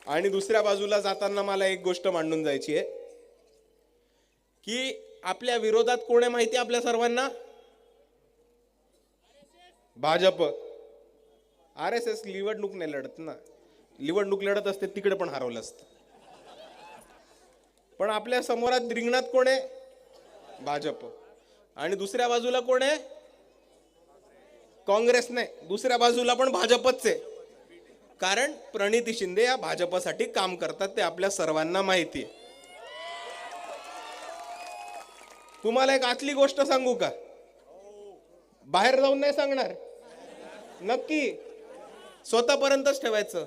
आणि दुसऱ्या बाजूला जाताना मला एक गोष्ट मांडून जायची आहे की आपल्या विरोधात कोण आहे माहिती आपल्या सर्वांना? भाजप. RSS निवडणूक नाही लढत ना, निवडणूक लढत असते तिकडे पण हरवलं असतं. पण आपल्या समोरात रिंगणात कोण आहे? भाजप. आणि दुसऱ्या बाजूला कोण आहे? काँग्रेस. नाही, दुसऱ्या बाजूला पण भाजपच आहे. कारण प्रणिती शिंदे या भाजपसाठी काम करतात ते आपल्या सर्वांना माहिती आहे. तुम्हाला एक आतली गोष्ट सांगू का? बाहेर जाऊन नाही सांगणार, नक्की स्वतःपर्यंतच ठेवायचं.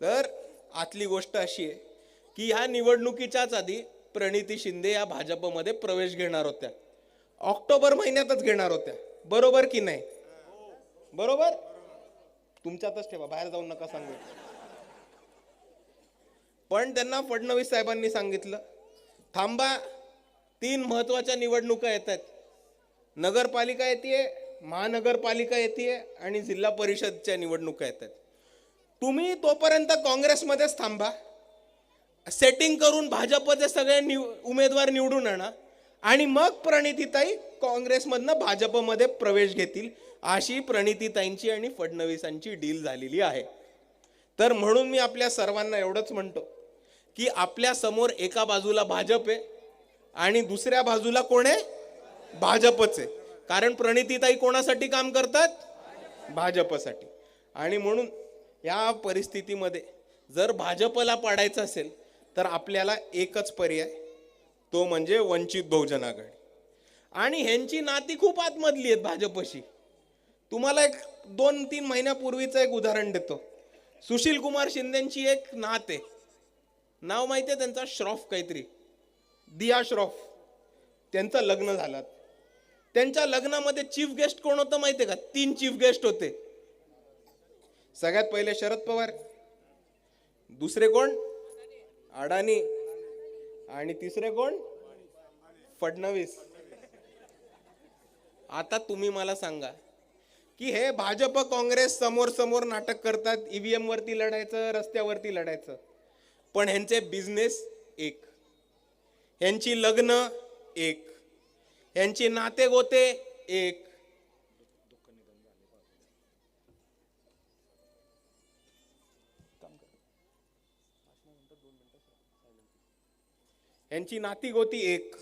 तर आतली गोष्ट अशी आहे की ह्या निवडणुकीच्याच आधी प्रणिती शिंदे या भाजपमध्ये प्रवेश घेणार होत्या. ऑक्टोबर महिन्यातच घेणार होत्या. बरोबर की नाही? बरोबर. तुमच्यातच ठेवा, बाहेर जाऊन नका सांगू. पण त्यांना फडणवीस साहेबांनी सांगितलं, थांबा, 3 महत्वाच्या निवडणुका येत आहेत. नगरपालिका येते, महानगरपालिका येते आणि जिल्हा परिषदच्या निवडणुका येत आहेत. तुम्ही तोपर्यंत काँग्रेसमध्येच थांबा, सेटिंग करून भाजपचे सगळे उमेदवार निवडून आणा आणि मग प्रणितीताई काँग्रेसमधनं भाजपमध्ये प्रवेश घेतील. अशी प्रणितीताईंची आणि फडणवीसांची डील झालेली आहे. तर म्हणून मी आपल्या सर्वांना एवढंच म्हणतो की आपल्या समोर एका बाजूला भाजप आहे आणि दुसऱ्या बाजूला कोण आहे? भाजपच आहे. कारण प्रणितीताई कोणासाठी काम करतात? भाजपसाठी. आणि म्हणून या परिस्थितीमध्ये जर भाजपला पाडायचं असेल तर आपल्याला एकच पर्याय, तो म्हणजे वंचित बहुजन आघाडी. आणि ह्यांची नाती खूप आतमधली आहेत भाजपशी. तुम्हाला एक 2-3 महिन्यापूर्वीचं एक उदाहरण देतो. सुशील कुमार शिंदेची एक नात आहे, नाव माहिती आहे त्यांचा? श्रॉफ काहीतरी, दिया श्रॉफ. त्यांचं लग्न झालं. त्यांच्या लग्नामध्ये चीफ गेस्ट कोण होतं माहिती आहे का? 3 चीफ गेस्ट होते. सगळ्यात पहिले शरद पवार, दुसरे कोण? अडाणी, आणि तिसरे कोण? फडणवीस. आता तुम्ही मला सांगा की हे भाजप काँग्रेस समोर समोर नाटक करतात, EVM वरती लढायचं, रस्त्यावरती लढायचं, पण ह्यांचे बिझनेस एक, ह्यांची लग्न एक, ह्यांची नाते गोते एक. यांची नाती गोती एक,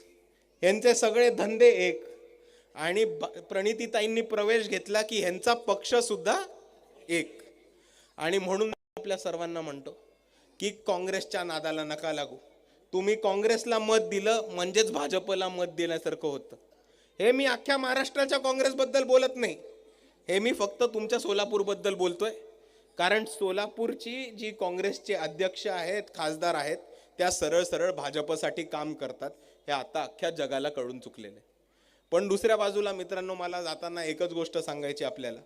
यांचे सगळे धंदे एक. आणि प्रणितीताईंनी प्रवेश घेतला की ह्यांचा पक्ष सुद्धा एक. आणि म्हणून आपल्या सर्वांना म्हणतो की काँग्रेसच्या नादाला नका लागू. तुम्ही काँग्रेसला मत दिलं म्हणजेच भाजपला मत दिल्यासारखं होतं. हे मी अख्ख्या महाराष्ट्राच्या काँग्रेसबद्दल बोलत नाही, हे मी फक्त तुमच्या सोलापूरबद्दल बोलतोय. कारण सोलापूरची जी काँग्रेसचे अध्यक्ष आहेत, खासदार आहेत, त्या सरळ सरळ भाजपसाठी काम करतात. हे आता अख्ख्या जगाला कळून चुकलेले. पण दुसऱ्या बाजूला मित्रांनो, मला जाताना एकच गोष्ट सांगायची आपल्याला